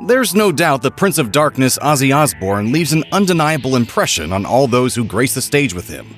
There's no doubt the Prince of Darkness Ozzy Osbourne leaves an undeniable impression on all those who grace the stage with him.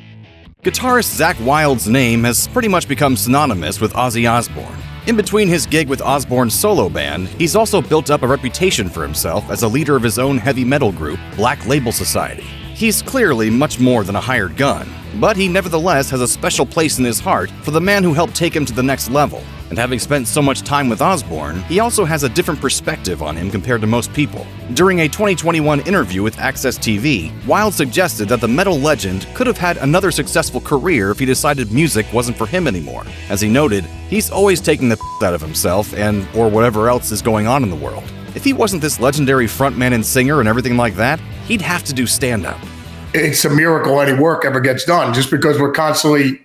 Guitarist Zakk Wylde's name has pretty much become synonymous with Ozzy Osbourne. In between his gig with Osbourne's solo band, he's also built up a reputation for himself as a leader of his own heavy metal group, Black Label Society. He's clearly much more than a hired gun, but he nevertheless has a special place in his heart for the man who helped take him to the next level. And having spent so much time with Osbourne, he also has a different perspective on him compared to most people. During a 2021 interview with Access TV, Wylde suggested that the metal legend could have had another successful career if he decided music wasn't for him anymore. As he noted, he's always taking the out of himself and or whatever else is going on in the world. If he wasn't this legendary frontman and singer and everything like that, he'd have to do stand-up. It's a miracle any work ever gets done, just because we're constantly,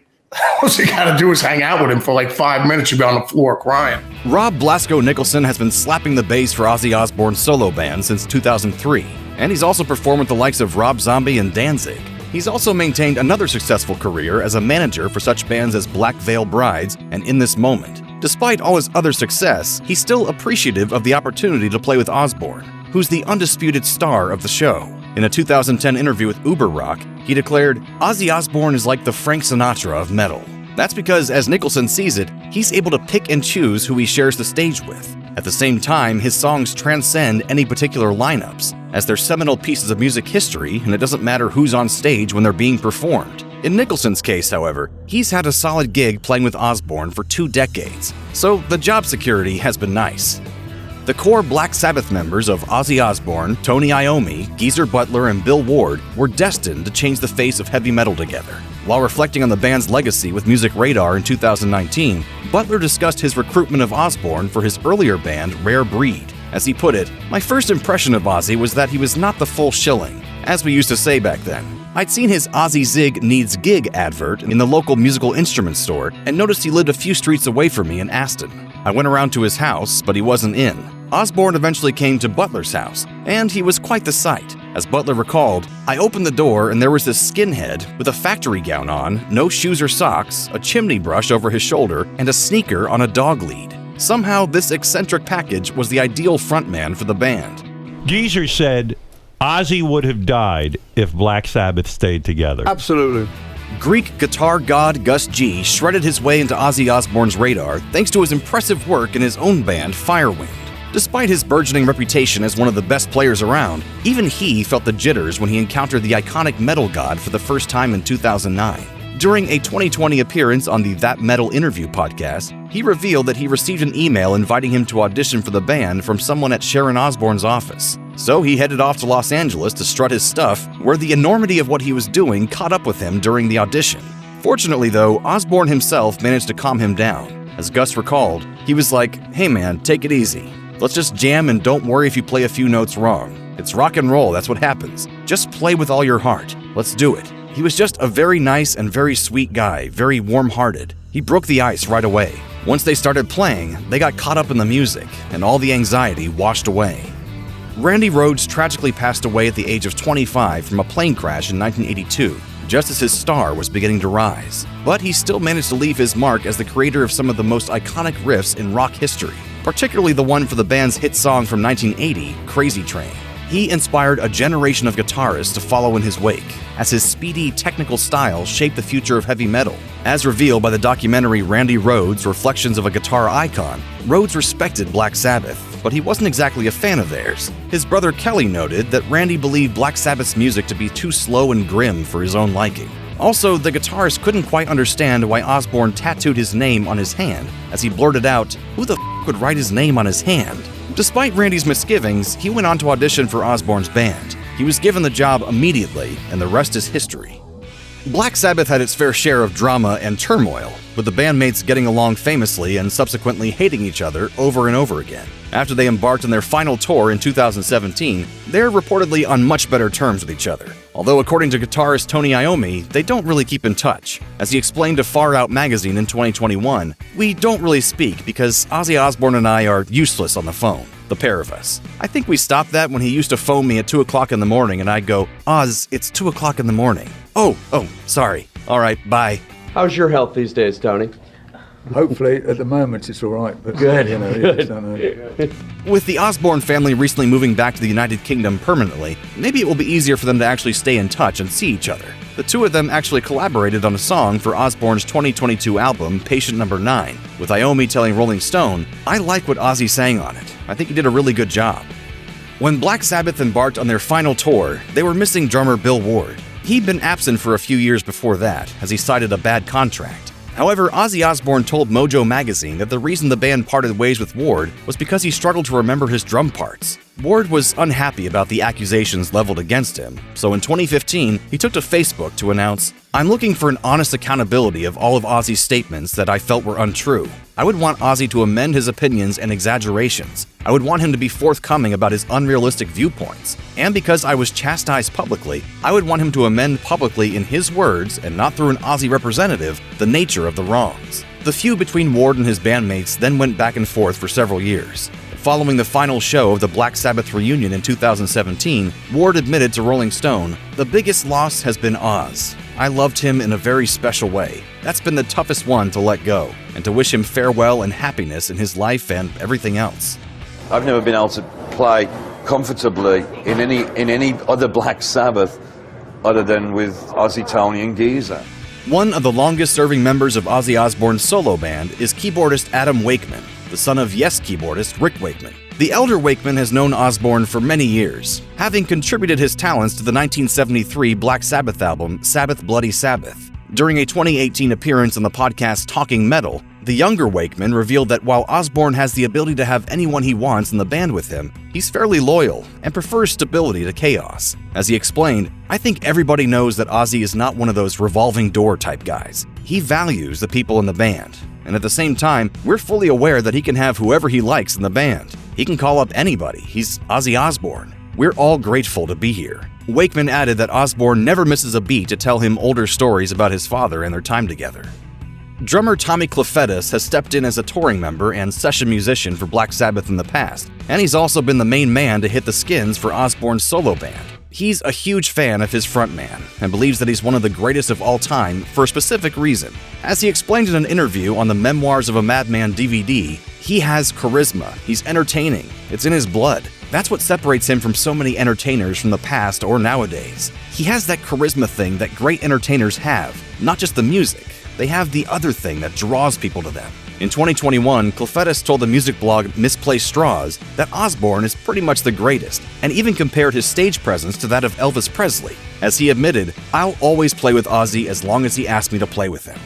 all you gotta do is hang out with him for like 5 minutes, you'll be on the floor crying. Rob Blasko Nicholson has been slapping the bass for Ozzy Osbourne's solo band since 2003, and he's also performed with the likes of Rob Zombie and Danzig. He's also maintained another successful career as a manager for such bands as Black Veil Brides and In This Moment. Despite all his other success, he's still appreciative of the opportunity to play with Osbourne, who's the undisputed star of the show. In a 2010 interview with Uber Rock, he declared, "Ozzy Osbourne is like the Frank Sinatra of metal." That's because, as Nicholson sees it, he's able to pick and choose who he shares the stage with. At the same time, his songs transcend any particular lineups, as they're seminal pieces of music history, and it doesn't matter who's on stage when they're being performed. In Nicholson's case, however, he's had a solid gig playing with Osbourne for 2 decades, so the job security has been nice. The core Black Sabbath members of Ozzy Osbourne, Tony Iommi, Geezer Butler, and Bill Ward were destined to change the face of heavy metal together. While reflecting on the band's legacy with Music Radar in 2019, Butler discussed his recruitment of Osbourne for his earlier band, Rare Breed. As he put it, "My first impression of Ozzy was that he was not the full shilling, as we used to say back then. I'd seen his Ozzy Zig Needs Gig advert in the local musical instrument store and noticed he lived a few streets away from me in Aston. I went around to his house, but he wasn't in. Osbourne eventually came to Butler's house, and he was quite the sight. As Butler recalled, I opened the door and there was this skinhead with a factory gown on, no shoes or socks, a chimney brush over his shoulder, and a sneaker on a dog lead. Somehow, this eccentric package was the ideal frontman for the band." Geezer said Ozzy would have died if Black Sabbath stayed together. Absolutely. Greek guitar god Gus G shredded his way into Ozzy Osbourne's radar thanks to his impressive work in his own band, Firewind. Despite his burgeoning reputation as one of the best players around, even he felt the jitters when he encountered the iconic metal god for the first time in 2009. During a 2020 appearance on the That Metal Interview podcast, he revealed that he received an email inviting him to audition for the band from someone at Sharon Osbourne's office. So he headed off to Los Angeles to strut his stuff, where the enormity of what he was doing caught up with him during the audition. Fortunately, though, Osbourne himself managed to calm him down. As Gus recalled, he was like, "Hey man, take it easy. Let's just jam and don't worry if you play a few notes wrong. It's rock and roll, that's what happens. Just play with all your heart. Let's do it." He was just a very nice and very sweet guy, very warm-hearted. He broke the ice right away. Once they started playing, they got caught up in the music, and all the anxiety washed away. Randy Rhoads tragically passed away at the age of 25 from a plane crash in 1982, just as his star was beginning to rise. But he still managed to leave his mark as the creator of some of the most iconic riffs in rock history, particularly the one for the band's hit song from 1980, Crazy Train. He inspired a generation of guitarists to follow in his wake, as his speedy, technical style shaped the future of heavy metal. As revealed by the documentary Randy Rhoads, Reflections of a Guitar Icon, Rhoads respected Black Sabbath, but he wasn't exactly a fan of theirs. His brother Kelly noted that Randy believed Black Sabbath's music to be too slow and grim for his own liking. Also, the guitarist couldn't quite understand why Osbourne tattooed his name on his hand, as he blurted out, "Who the f*** would write his name on his hand?" Despite Randy's misgivings, he went on to audition for Osbourne's band. He was given the job immediately, and the rest is history. Black Sabbath had its fair share of drama and turmoil, with the bandmates getting along famously and subsequently hating each other over and over again. After they embarked on their final tour in 2017, they're reportedly on much better terms with each other. Although according to guitarist Tony Iommi, they don't really keep in touch. As he explained to Far Out magazine in 2021, "We don't really speak because Ozzy Osbourne and I are useless on the phone, the pair of us. I think we stopped that when he used to phone me at 2 o'clock in the morning and I'd go, 'Oz, it's 2 o'clock in the morning.' Oh, sorry. All right, bye." How's your health these days, Tony? Hopefully, at the moment, it's all right. But good, you know, you just don't know. With the Osbourne family recently moving back to the United Kingdom permanently, maybe it will be easier for them to actually stay in touch and see each other. The two of them actually collaborated on a song for Osbourne's 2022 album, Patient Number 9, with Iommi telling Rolling Stone, "I like what Ozzy sang on it. I think he did a really good job." When Black Sabbath embarked on their final tour, they were missing drummer Bill Ward. He'd been absent for a few years before that, as he cited a bad contract. However, Ozzy Osbourne told Mojo magazine that the reason the band parted ways with Ward was because he struggled to remember his drum parts. Ward was unhappy about the accusations leveled against him, so in 2015, he took to Facebook to announce, "I'm looking for an honest accountability of all of Ozzy's statements that I felt were untrue. I would want Ozzy to amend his opinions and exaggerations. I would want him to be forthcoming about his unrealistic viewpoints. And because I was chastised publicly, I would want him to amend publicly in his words, and not through an Ozzy representative, the nature of the wrongs." The feud between Ward and his bandmates then went back and forth for several years. Following the final show of the Black Sabbath reunion in 2017, Ward admitted to Rolling Stone, "The biggest loss has been Oz. I loved him in a very special way. That's been the toughest one to let go, and to wish him farewell and happiness in his life and everything else." I've never been able to play comfortably in any other Black Sabbath other than with Ozzy, Tony and Geezer. One of the longest-serving members of Ozzy Osbourne's solo band is keyboardist Adam Wakeman, the son of Yes keyboardist Rick Wakeman. The elder Wakeman has known Osbourne for many years, having contributed his talents to the 1973 Black Sabbath album Sabbath Bloody Sabbath. During a 2018 appearance on the podcast Talking Metal, the younger Wakeman revealed that while Osbourne has the ability to have anyone he wants in the band with him, he's fairly loyal and prefers stability to chaos. As he explained, "I think everybody knows that Ozzy is not one of those revolving door type guys. He values the people in the band. And at the same time, we're fully aware that he can have whoever he likes in the band. He can call up anybody. He's Ozzy Osbourne. We're all grateful to be here." Wakeman added that Osbourne never misses a beat to tell him older stories about his father and their time together. Drummer Tommy Clufetos has stepped in as a touring member and session musician for Black Sabbath in the past, and he's also been the main man to hit the skins for Osbourne's solo band. He's a huge fan of his frontman and believes that he's one of the greatest of all time for a specific reason. As he explained in an interview on the Memoirs of a Madman DVD, he has charisma, he's entertaining, it's in his blood. That's what separates him from so many entertainers from the past or nowadays. He has that charisma thing that great entertainers have, not just the music. They have the other thing that draws people to them. In 2021, Clufetos told the music blog Misplaced Straws that Osbourne is pretty much the greatest, and even compared his stage presence to that of Elvis Presley. As he admitted, "I'll always play with Ozzy as long as he asks me to play with him."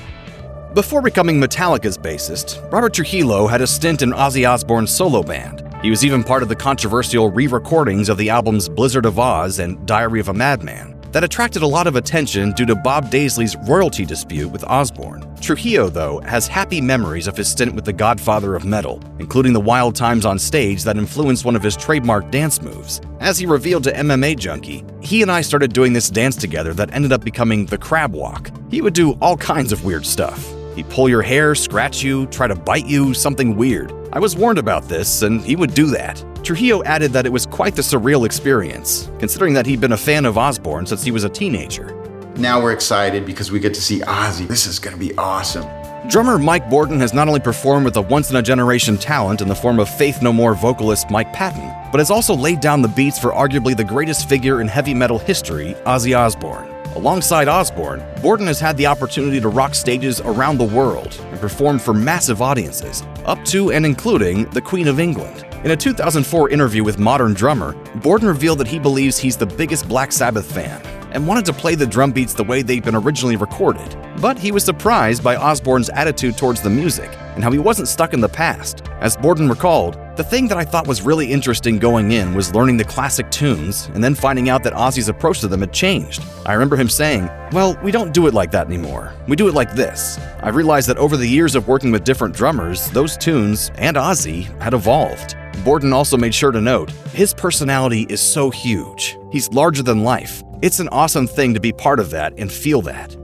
Before becoming Metallica's bassist, Robert Trujillo had a stint in Ozzy Osbourne's solo band. He was even part of the controversial re-recordings of the albums Blizzard of Oz and Diary of a Madman that attracted a lot of attention due to Bob Daisley's royalty dispute with Osbourne. Trujillo, though, has happy memories of his stint with the godfather of metal, including the wild times on stage that influenced one of his trademark dance moves. As he revealed to MMA Junkie, "He and I started doing this dance together that ended up becoming the crab walk. He would do all kinds of weird stuff. He'd pull your hair, scratch you, try to bite you, something weird. I was warned about this, and he would do that." Trujillo added that it was quite the surreal experience, considering that he'd been a fan of Osbourne since he was a teenager. Now we're excited because we get to see Ozzy. This is going to be awesome. Drummer Mike Bordin has not only performed with a once-in-a-generation talent in the form of Faith No More vocalist Mike Patton, but has also laid down the beats for arguably the greatest figure in heavy metal history, Ozzy Osbourne. Alongside Osbourne, Bordin has had the opportunity to rock stages around the world and perform for massive audiences, up to and including the Queen of England. In a 2004 interview with Modern Drummer, Bordin revealed that he believes he's the biggest Black Sabbath fan and wanted to play the drum beats the way they'd been originally recorded. But he was surprised by Osbourne's attitude towards the music and how he wasn't stuck in the past. As Bordin recalled, "The thing that I thought was really interesting going in was learning the classic tunes and then finding out that Ozzy's approach to them had changed. I remember him saying, 'Well, we don't do it like that anymore. We do it like this.' I realized that over the years of working with different drummers, those tunes, and Ozzy, had evolved." Bordin also made sure to note, "His personality is so huge. He's larger than life. It's an awesome thing to be part of that and feel that."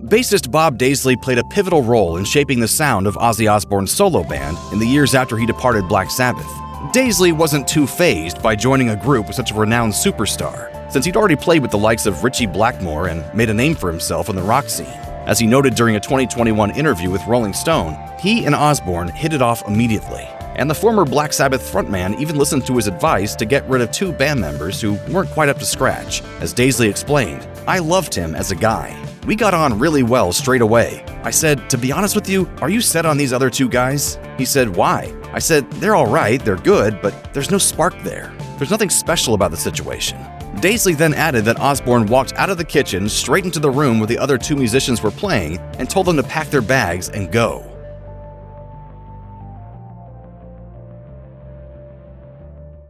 Bassist Bob Daisley played a pivotal role in shaping the sound of Ozzy Osbourne's solo band in the years after he departed Black Sabbath. Daisley wasn't too fazed by joining a group with such a renowned superstar, since he'd already played with the likes of Ritchie Blackmore and made a name for himself in the rock scene. As he noted during a 2021 interview with Rolling Stone, he and Osbourne hit it off immediately. And the former Black Sabbath frontman even listened to his advice to get rid of 2 band members who weren't quite up to scratch. As Daisley explained, "I loved him as a guy. We got on really well straight away. I said, to be honest with you, are you set on these other 2 guys? He said, why? I said, they're all right, they're good, but there's no spark there. There's nothing special about the situation." Daisley then added that Osbourne walked out of the kitchen straight into the room where the other 2 musicians were playing and told them to pack their bags and go.